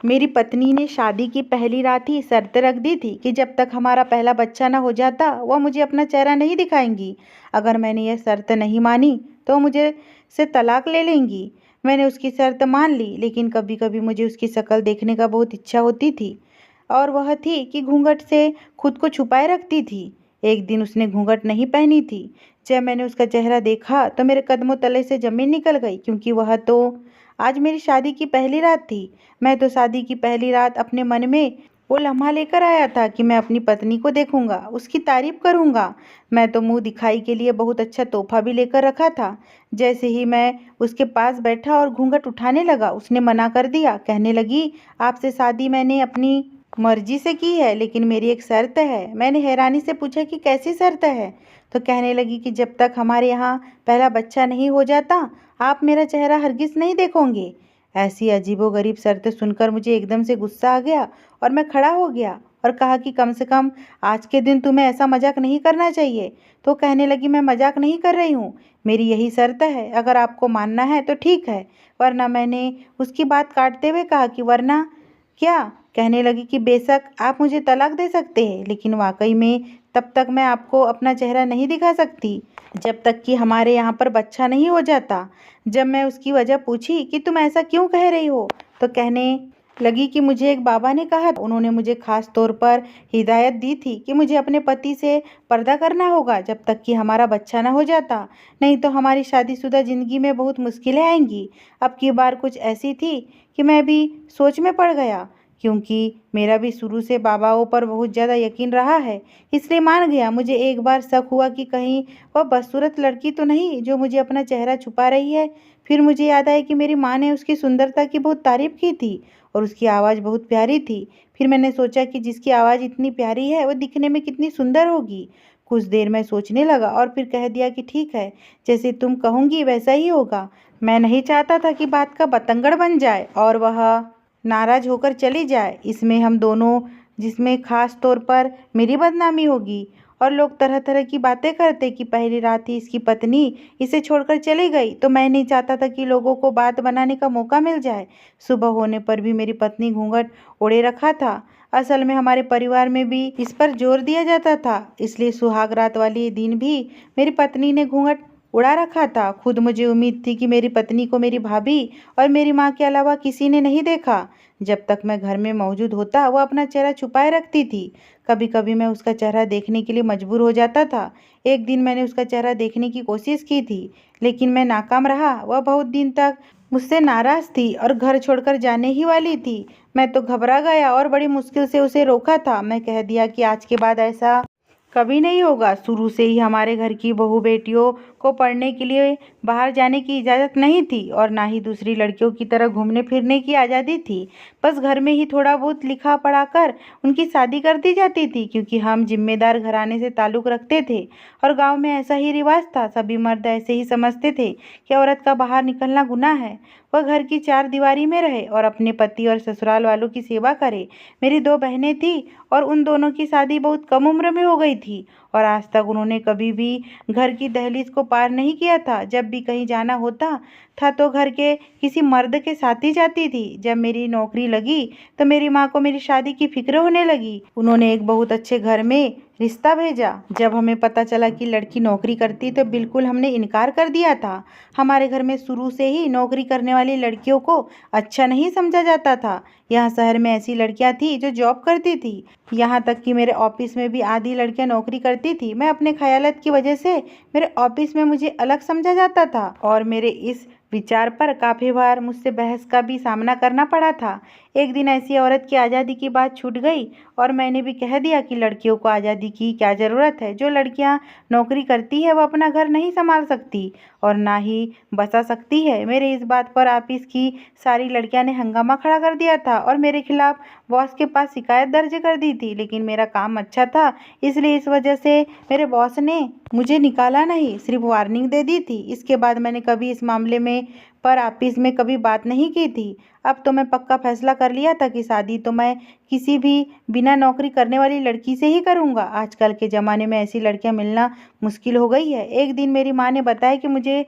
मेरी पत्नी ने शादी की पहली रात ही शर्त रख दी थी कि जब तक हमारा पहला बच्चा न हो जाता वह मुझे अपना चेहरा नहीं दिखाएंगी। अगर मैंने यह शर्त नहीं मानी तो वो मुझे से तलाक ले लेंगी। मैंने उसकी शर्त मान ली, लेकिन कभी कभी मुझे उसकी शक्ल देखने का बहुत इच्छा होती थी, और वह थी कि घूंघट से खुद को छुपाए रखती थी। एक दिन उसने घूंघट नहीं पहनी थी। जब मैंने उसका चेहरा देखा तो मेरे कदमों तले से जमीन निकल गई, क्योंकि वह तो आज मेरी शादी की पहली रात थी। मैं तो शादी की पहली रात अपने मन में वो लम्हा लेकर आया था कि मैं अपनी पत्नी को देखूंगा, उसकी तारीफ करूंगा। मैं तो मुंह दिखाई के लिए बहुत अच्छा तोहफा भी लेकर रखा था। जैसे ही मैं उसके पास बैठा और घूंघट उठाने लगा, उसने मना कर दिया। कहने लगी, आपसे शादी मैंने अपनी मर्जी से की है, लेकिन मेरी एक शर्त है। मैंने हैरानी से पूछा कि कैसी शर्त है? तो कहने लगी कि जब तक हमारे यहाँ पहला बच्चा नहीं हो जाता आप मेरा चेहरा हरगिज नहीं देखोगे। ऐसी अजीबोगरीब शर्त सुनकर मुझे एकदम से गुस्सा आ गया और मैं खड़ा हो गया और कहा कि कम से कम आज के दिन तुम्हें ऐसा मजाक नहीं करना चाहिए। तो कहने लगी, मैं मजाक नहीं कर रही हूँ, मेरी यही शर्त है, अगर आपको मानना है तो ठीक है, वरना। मैंने उसकी बात काटते हुए कहा कि वरना क्या? कहने लगी कि बेशक आप मुझे तलाक दे सकते हैं, लेकिन वाकई में तब तक मैं आपको अपना चेहरा नहीं दिखा सकती जब तक कि हमारे यहाँ पर बच्चा नहीं हो जाता। जब मैं उसकी वजह पूछी कि तुम ऐसा क्यों कह रही हो, तो कहने लगी कि मुझे एक बाबा ने कहा, उन्होंने मुझे खास तौर पर हिदायत दी थी कि मुझे अपने पति से पर्दा करना होगा जब तक कि हमारा बच्चा ना हो जाता, नहीं तो हमारी शादीशुदा ज़िंदगी में बहुत मुश्किलें आएंगी। अब की बार कुछ ऐसी थी कि मैं भी सोच में पड़ गया, क्योंकि मेरा भी शुरू से बाबाओं पर बहुत ज़्यादा यकीन रहा है, इसलिए मान गया। मुझे एक बार शक हुआ कि कहीं वह बदसूरत लड़की तो नहीं जो मुझे अपना चेहरा छुपा रही है। फिर मुझे याद आया कि मेरी माँ ने उसकी सुंदरता की बहुत तारीफ की थी और उसकी आवाज़ बहुत प्यारी थी। फिर मैंने सोचा कि जिसकी आवाज़ इतनी प्यारी है वो दिखने में कितनी सुंदर होगी। कुछ देर मैं सोचने लगा और फिर कह दिया कि ठीक है, जैसे तुम कहूँगी वैसा ही होगा। मैं नहीं चाहता था कि बात का बतंगड़ बन जाए और वह नाराज होकर चली जाए, इसमें हम दोनों, जिसमें खास तौर पर मेरी बदनामी होगी। और लोग तरह तरह की बातें करते कि पहली रात ही इसकी पत्नी इसे छोड़कर चली गई, तो मैं नहीं चाहता था कि लोगों को बात बनाने का मौका मिल जाए। सुबह होने पर भी मेरी पत्नी घूंघट ओढ़े रखा था। असल में हमारे परिवार में भी इस पर जोर दिया जाता था, इसलिए सुहाग रात वाले दिन भी मेरी पत्नी ने घूंघट उड़ा रखा था। खुद मुझे उम्मीद थी कि मेरी पत्नी को मेरी भाभी और मेरी माँ के अलावा किसी ने नहीं देखा। जब तक मैं घर में मौजूद होता वह अपना चेहरा छुपाए रखती थी। कभी कभी मैं उसका चेहरा देखने के लिए मजबूर हो जाता था। एक दिन मैंने उसका चेहरा देखने की कोशिश की थी, लेकिन मैं नाकाम रहा। वह बहुत दिन तक मुझसे नाराज थी और घर छोड़कर जाने ही वाली थी। मैं तो घबरा गया और बड़ी मुश्किल से उसे रोका था। मैं कह दिया कि आज के बाद ऐसा कभी नहीं होगा। शुरू से ही हमारे घर की बहू बेटियों को पढ़ने के लिए बाहर जाने की इजाज़त नहीं थी और ना ही दूसरी लड़कियों की तरह घूमने फिरने की आज़ादी थी। बस घर में ही थोड़ा बहुत लिखा पढ़ा कर उनकी शादी कर दी जाती थी, क्योंकि हम जिम्मेदार घराने से ताल्लुक़ रखते थे और गांव में ऐसा ही रिवाज था। सभी मर्द ऐसे ही समझते थे कि औरत का बाहर निकलना गुनाह है। वह घर की चार दीवारी में रहे और अपने पति और ससुराल वालों की सेवा करे। मेरी दो बहनें थीं और उन दोनों की शादी बहुत कम उम्र में हो गई थी और आज तक उन्होंने कभी भी घर की दहलीज को पार नहीं किया था। जब भी कहीं जाना होता था तो घर के किसी मर्द के साथ ही जाती थी। जब मेरी नौकरी लगी तो मेरी माँ को मेरी शादी की फिक्र होने लगी। उन्होंने एक बहुत अच्छे घर में रिश्ता भेजा। जब हमें पता चला कि लड़की नौकरी करती तो बिल्कुल हमने इनकार कर दिया था। हमारे घर में शुरू से ही नौकरी करने वाली लड़कियों को अच्छा नहीं समझा जाता था। यहाँ शहर में ऐसी लड़कियाँ थी जो जॉब करती थी, यहाँ तक कि मेरे ऑफिस में भी आधी लड़कियां नौकरी करती थी। मैं अपने ख्यालात की वजह से मेरे ऑफिस में मुझे अलग समझा जाता था और मेरे इस विचार पर काफ़ी बार मुझसे बहस का भी सामना करना पड़ा था। एक दिन ऐसी औरत की आज़ादी की बात छूट गई और मैंने भी कह दिया कि लड़कियों को आज़ादी की क्या ज़रूरत है। जो लड़कियां नौकरी करती है वह अपना घर नहीं संभाल सकती और ना ही बसा सकती है। मेरे इस बात पर ऑफिस की सारी लड़कियां ने हंगामा खड़ा कर दिया था और मेरे खिलाफ बॉस के पास शिकायत दर्ज कर दी थी, लेकिन मेरा काम अच्छा था, इसलिए इस वजह से मेरे बॉस ने मुझे निकाला नहीं, सिर्फ वार्निंग दे दी थी। इसके बाद मैंने कभी इस मामले में पर ऑफिस में कभी बात नहीं की थी। अब तो मैं पक्का फैसला कर लिया था कि शादी तो मैं किसी भी बिना नौकरी करने वाली लड़की से ही करूँगा। आजकल के ज़माने में ऐसी लड़कियां मिलना मुश्किल हो गई है। एक दिन मेरी माँ ने बताया कि मुझे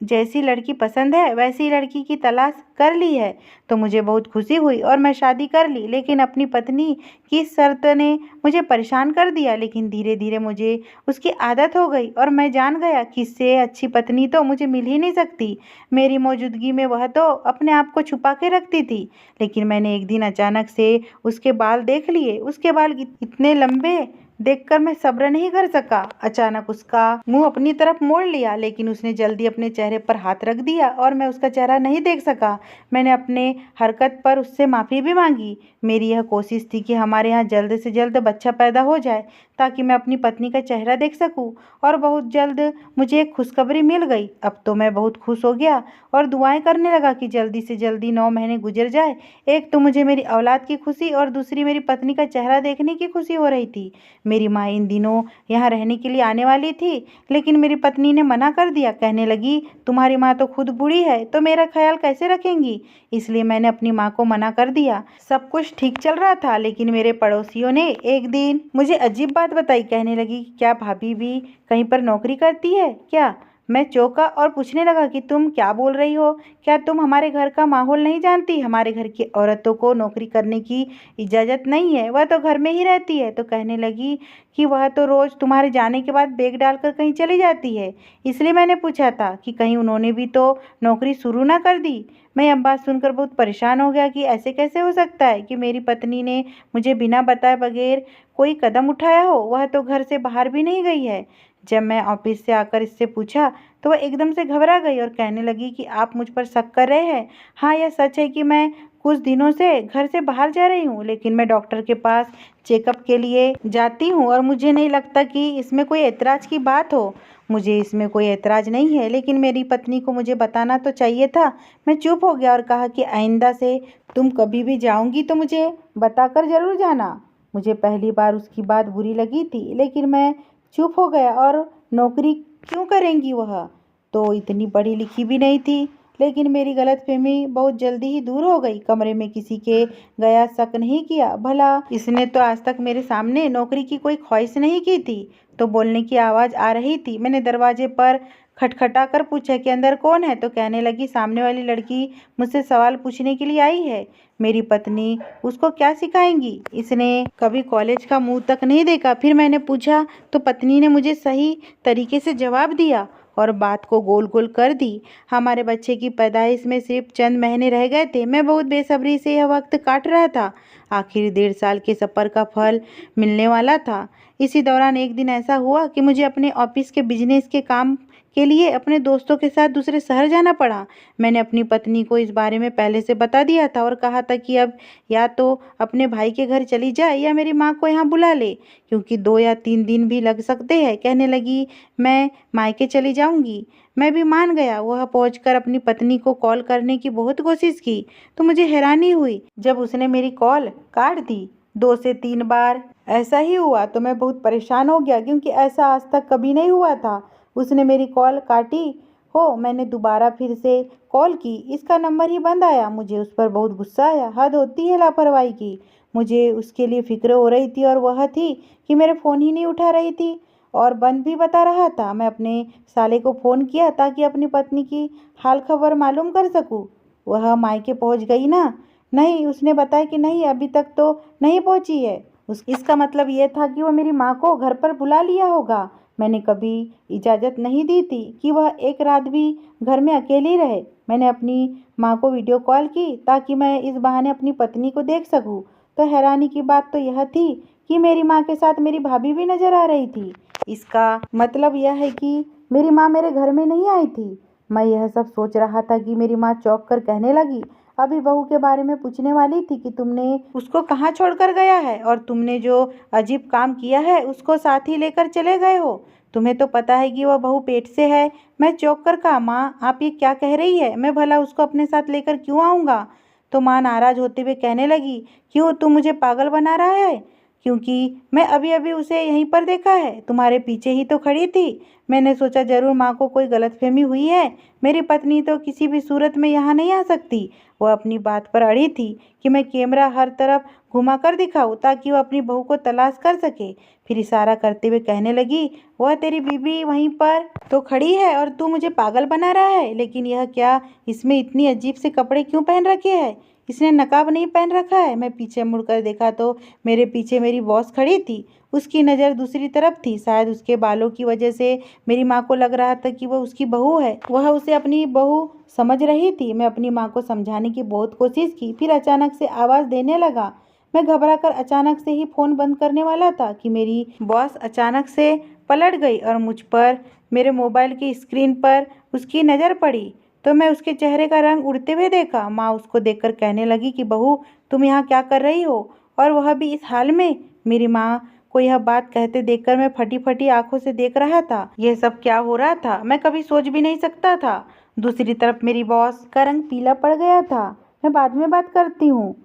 जैसी लड़की पसंद है वैसी लड़की की तलाश कर ली है। तो मुझे बहुत खुशी हुई और मैं शादी कर ली। लेकिन अपनी पत्नी की शर्त ने मुझे परेशान कर दिया। लेकिन धीरे धीरे मुझे उसकी आदत हो गई और मैं जान गया कि इससे अच्छी पत्नी तो मुझे मिल ही नहीं सकती। मेरी मौजूदगी में वह तो अपने आप को छुपा के रखती थी। लेकिन मैंने एक दिन अचानक से उसके बाल देख लिए। उसके बाल इतने लंबे देखकर मैं सब्र नहीं कर सका। अचानक उसका मुंह अपनी तरफ मोड़ लिया, लेकिन उसने जल्दी अपने चेहरे पर हाथ रख दिया और मैं उसका चेहरा नहीं देख सका। मैंने अपने हरकत पर उससे माफ़ी भी मांगी। मेरी यह कोशिश थी कि हमारे यहाँ जल्द से जल्द बच्चा पैदा हो जाए ताकि मैं अपनी पत्नी का चेहरा देख सकूं। और बहुत जल्द मुझे एक खुशखबरी मिल गई। अब तो मैं बहुत खुश हो गया और दुआएं करने लगा कि जल्दी से जल्दी 9 महीने गुजर जाए। एक तो मुझे मेरी औलाद की खुशी और दूसरी मेरी पत्नी का चेहरा देखने की खुशी हो रही थी। मेरी माँ इन दिनों यहाँ रहने के लिए आने वाली थी, लेकिन मेरी पत्नी ने मना कर दिया। कहने लगी, तुम्हारी माँ तो खुद बूढ़ी है तो मेरा ख्याल कैसे रखेंगी। इसलिए मैंने अपनी माँ को मना कर दिया। सब कुछ ठीक चल रहा था, लेकिन मेरे पड़ोसियों ने एक दिन मुझे अजीब बात बताई। कहने लगी, क्या भाभी भी कहीं पर नौकरी करती है क्या। मैं चौंका और पूछने लगा कि तुम क्या बोल रही हो। क्या तुम हमारे घर का माहौल नहीं जानती। हमारे घर की औरतों को नौकरी करने की इजाज़त नहीं है, वह तो घर में ही रहती है। तो कहने लगी कि वह तो रोज़ तुम्हारे जाने के बाद बैग डालकर कहीं चली जाती है। इसलिए मैंने पूछा था कि कहीं उन्होंने भी तो नौकरी शुरू ना कर दी। मैं यह बात सुनकर बहुत परेशान हो गया कि ऐसे कैसे हो सकता है कि मेरी पत्नी ने मुझे बिना बताए बगैर कोई कदम उठाया हो। वह तो घर से बाहर भी नहीं गई है। जब मैं ऑफिस से आकर इससे पूछा तो वह एकदम से घबरा गई और कहने लगी कि आप मुझ पर शक कर रहे हैं। हाँ, यह सच है कि मैं कुछ दिनों से घर से बाहर जा रही हूँ, लेकिन मैं डॉक्टर के पास चेकअप के लिए जाती हूँ और मुझे नहीं लगता कि इसमें कोई ऐतराज़ की बात हो। मुझे इसमें कोई ऐतराज़ नहीं है, लेकिन मेरी पत्नी को मुझे बताना तो चाहिए था। मैं चुप हो गया और कहा कि आइंदा से तुम कभी भी जाऊंगी तो मुझे बताकर ज़रूर जाना। मुझे पहली बार उसकी बात बुरी लगी थी, लेकिन मैं चुप हो गया। और नौकरी क्यों करेंगी वह, तो इतनी पढ़ी लिखी भी नहीं थी। लेकिन मेरी गलतफहमी बहुत जल्दी ही दूर हो गई। कमरे में किसी के गया शक नहीं किया। भला इसने तो आज तक मेरे सामने नौकरी की कोई ख्वाहिश नहीं की थी। तो बोलने की आवाज़ आ रही थी। मैंने दरवाजे पर खटखटा कर पूछा कि अंदर कौन है। तो कहने लगी, सामने वाली लड़की मुझसे सवाल पूछने के लिए आई है। मेरी पत्नी उसको क्या सिखाएंगी। इसने कभी कॉलेज का मुंह तक नहीं देखा। फिर मैंने पूछा तो पत्नी ने मुझे सही तरीके से जवाब दिया और बात को गोल गोल कर दी। हमारे बच्चे की पैदाइश में सिर्फ चंद महीने रह गए थे। मैं बहुत बेसब्री से यह वक्त काट रहा था। आखिर 1.5 साल के सफ़र का फल मिलने वाला था। इसी दौरान एक दिन ऐसा हुआ कि मुझे अपने ऑफिस के बिजनेस के काम के लिए अपने दोस्तों के साथ दूसरे शहर जाना पड़ा। मैंने अपनी पत्नी को इस बारे में पहले से बता दिया था और कहा था कि अब या तो अपने भाई के घर चली जाए या मेरी माँ को यहाँ बुला ले, क्योंकि 2 या 3 दिन भी लग सकते हैं। कहने लगी, मैं मायके चली जाऊँगी। मैं भी मान गया। वह पहुंचकर अपनी पत्नी को कॉल करने की बहुत कोशिश की, तो मुझे हैरानी हुई जब उसने मेरी कॉल काट दी। 2 से 3 बार ऐसा ही हुआ तो मैं बहुत परेशान हो गया, क्योंकि ऐसा आज तक कभी नहीं हुआ था। उसने मेरी कॉल काटी हो, मैंने दोबारा फिर से कॉल की, इसका नंबर ही बंद आया। मुझे उस पर बहुत गुस्सा आया। हद होती है लापरवाही की। मुझे उसके लिए फिक्र हो रही थी और वह थी कि मेरे फ़ोन ही नहीं उठा रही थी और बंद भी बता रहा था। मैं अपने साले को फ़ोन किया ताकि अपनी पत्नी की हाल खबर मालूम कर सकूं। वह मायके पहुंच गई ना। नहीं, उसने बताया कि नहीं, अभी तक तो नहीं पहुंची है। इसका मतलब यह था कि वह मेरी माँ को घर पर बुला लिया होगा। मैंने कभी इजाज़त नहीं दी थी कि वह एक रात भी घर में अकेली रहे। मैंने अपनी माँ को वीडियो कॉल की ताकि मैं इस बहाने अपनी पत्नी को देख सकूं। तो हैरानी की बात तो यह थी कि मेरी माँ के साथ मेरी भाभी भी नजर आ रही थी। इसका मतलब यह है कि मेरी माँ मेरे घर में नहीं आई थी। मैं यह सब सोच रहा था कि मेरी माँ चौंक कर कहने लगी, अभी बहू के बारे में पूछने वाली थी कि तुमने उसको कहाँ छोड़कर गया है और तुमने जो अजीब काम किया है उसको साथ ही लेकर चले गए हो। तुम्हें तो पता है कि वह बहू पेट से है। मैं चौंक कर कहा, माँ आप ये क्या कह रही है। मैं भला उसको अपने साथ लेकर क्यों आऊँगा। तो माँ नाराज होते हुए कहने लगी, क्यों, तू मुझे पागल बना रहा है। क्योंकि मैं अभी अभी उसे यहीं पर देखा है, तुम्हारे पीछे ही तो खड़ी थी। मैंने सोचा जरूर माँ को कोई गलतफहमी हुई है। मेरी पत्नी तो किसी भी सूरत में यहाँ नहीं आ सकती। वह अपनी बात पर अड़ी थी कि मैं कैमरा हर तरफ घुमा कर दिखाऊं ताकि वह अपनी बहू को तलाश कर सके। फिर इशारा करते हुए कहने लगी, वह तेरी बीवी वहीं पर तो खड़ी है और तू मुझे पागल बना रहा है। लेकिन यह क्या, इसमें इतनी अजीब से कपड़े क्यों पहन रखे हैं? इसने नकाब नहीं पहन रखा है। मैं पीछे मुड़कर देखा तो मेरे पीछे मेरी बॉस खड़ी थी। उसकी नज़र दूसरी तरफ थी। शायद उसके बालों की वजह से मेरी माँ को लग रहा था कि वह उसकी बहू है। वह उसे अपनी बहू समझ रही थी। मैं अपनी माँ को समझाने की बहुत कोशिश की। फिर अचानक से आवाज़ देने लगा। मैं घबराकर अचानक से ही फ़ोन बंद करने वाला था कि मेरी बॉस अचानक से पलट गई और मुझ पर मेरे मोबाइल की स्क्रीन पर उसकी नज़र पड़ी। तो मैं उसके चेहरे का रंग उड़ते हुए देखा। माँ उसको देखकर कहने लगी कि बहू, तुम यहाँ क्या कर रही हो, और वह भी इस हाल में? मेरी माँ को यह बात कहते देखकर मैं फटी फटी आंखों से देख रहा था। यह सब क्या हो रहा था, मैं कभी सोच भी नहीं सकता था। दूसरी तरफ मेरी बॉस का रंग पीला पड़ गया था। मैं बाद में बात करती हूँ।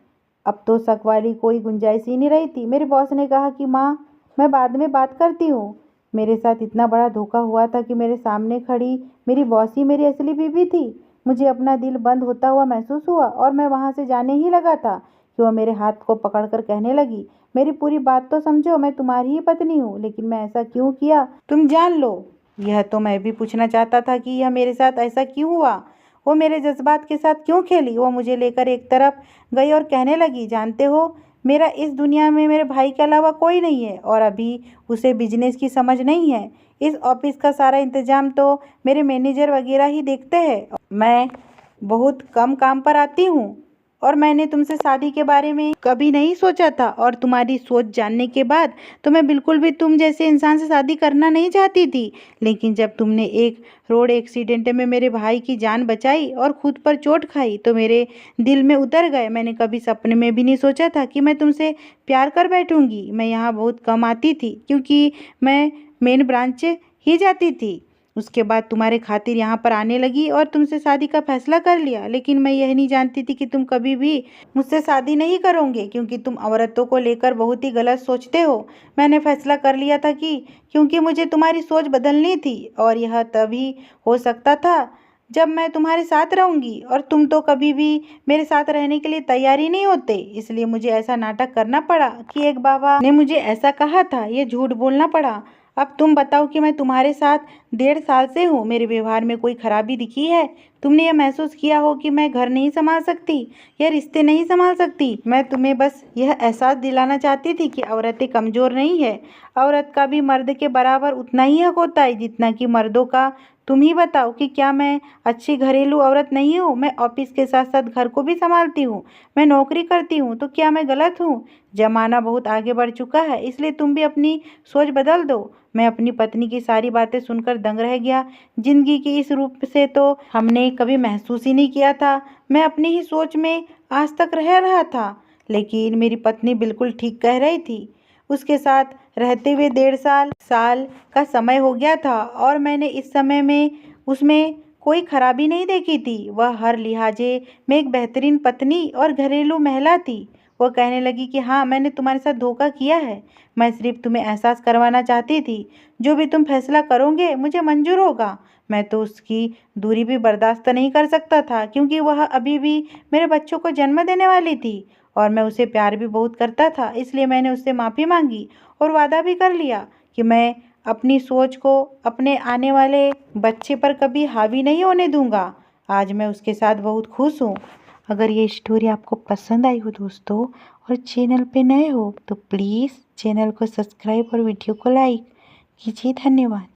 अब तो शक वाली कोई गुंजाइश ही नहीं रही थी। मेरी बॉस ने कहा कि माँ, मैं बाद में बात करती हूँ। मेरे साथ इतना बड़ा धोखा हुआ था कि मेरे सामने खड़ी मेरी बॉस ही मेरी असली बीवी थी। मुझे अपना दिल बंद होता हुआ महसूस हुआ और मैं वहाँ से जाने ही लगा था कि वह मेरे हाथ को पकड़कर कहने लगी, मेरी पूरी बात तो समझो, मैं तुम्हारी ही पत्नी हूँ, लेकिन मैं ऐसा क्यों किया तुम जान लो। यह तो मैं भी पूछना चाहता था कि यह मेरे साथ ऐसा क्यों हुआ। वो मेरे जज्बात के साथ क्यों खेली। वो मुझे लेकर एक तरफ गई और कहने लगी, जानते हो, मेरा इस दुनिया में मेरे भाई के अलावा कोई नहीं है और अभी उसे बिजनेस की समझ नहीं है। इस ऑफिस का सारा इंतजाम तो मेरे मैनेजर वगैरह ही देखते हैं। मैं बहुत कम काम पर आती हूँ और मैंने तुमसे शादी के बारे में कभी नहीं सोचा था, और तुम्हारी सोच जानने के बाद तो मैं बिल्कुल भी तुम जैसे इंसान से शादी करना नहीं चाहती थी। लेकिन जब तुमने एक रोड एक्सीडेंट में मेरे भाई की जान बचाई और खुद पर चोट खाई तो मेरे दिल में उतर गए। मैंने कभी सपने में भी नहीं सोचा था कि मैं तुमसे प्यार कर बैठूंगी। मैं यहाँ बहुत कम आती थी क्योंकि मैं मेन ब्रांच ही जाती थी। उसके बाद तुम्हारे खातिर यहाँ पर आने लगी और तुमसे शादी का फैसला कर लिया। लेकिन मैं यह नहीं जानती थी कि तुम कभी भी मुझसे शादी नहीं करोगे, क्योंकि तुम औरतों को लेकर बहुत ही गलत सोचते हो। मैंने फैसला कर लिया था कि क्योंकि मुझे तुम्हारी सोच बदलनी थी, और यह तभी हो सकता था जब मैं तुम्हारे साथ रहूंगी, और तुम तो कभी भी मेरे साथ रहने के लिए तैयार ही नहीं होते। इसलिए मुझे ऐसा नाटक करना पड़ा कि एक बाबा ने मुझे ऐसा कहा था, ये झूठ बोलना पड़ा। अब तुम बताओ कि मैं तुम्हारे साथ 1.5 साल से हूँ, मेरे व्यवहार में कोई खराबी दिखी है? तुमने यह महसूस किया हो कि मैं घर नहीं संभाल सकती या रिश्ते नहीं संभाल सकती? मैं तुम्हें बस यह एहसास दिलाना चाहती थी कि औरतें कमज़ोर नहीं है। औरत का भी मर्द के बराबर उतना ही हक होता है जितना कि मर्दों का। तुम ही बताओ कि क्या मैं अच्छी घरेलू औरत नहीं हूँ? मैं ऑफिस के साथ साथ घर को भी संभालती हूँ, मैं नौकरी करती हूँ, तो क्या मैं गलत हूँ? जमाना बहुत आगे बढ़ चुका है, इसलिए तुम भी अपनी सोच बदल दो। मैं अपनी पत्नी की सारी बातें सुनकर दंग रह गया। जिंदगी की इस रूप से तो हमने कभी महसूस ही नहीं किया था। मैं अपनी ही सोच में आज तक रह रहा था, लेकिन मेरी पत्नी बिल्कुल ठीक कह रही थी। उसके साथ रहते हुए 1.5 साल का समय हो गया था और मैंने इस समय में उसमें कोई खराबी नहीं देखी थी। वह हर लिहाजे में एक बेहतरीन पत्नी और घरेलू महिला थी। वह कहने लगी कि हाँ, मैंने तुम्हारे साथ धोखा किया है। मैं सिर्फ तुम्हें एहसास करवाना चाहती थी, जो भी तुम फैसला करोगे मुझे मंजूर होगा। मैं तो उसकी दूरी भी बर्दाश्त नहीं कर सकता था, क्योंकि वह अभी भी मेरे बच्चों को जन्म देने वाली थी और मैं उसे प्यार भी बहुत करता था। इसलिए मैंने उससे माफ़ी मांगी और वादा भी कर लिया कि मैं अपनी सोच को अपने आने वाले बच्चे पर कभी हावी नहीं होने दूंगा। आज मैं उसके साथ बहुत खुश हूँ। अगर ये स्टोरी आपको पसंद आई हो दोस्तों, और चैनल पे नए हो तो प्लीज़ चैनल को सब्सक्राइब और वीडियो को लाइक कीजिए। धन्यवाद।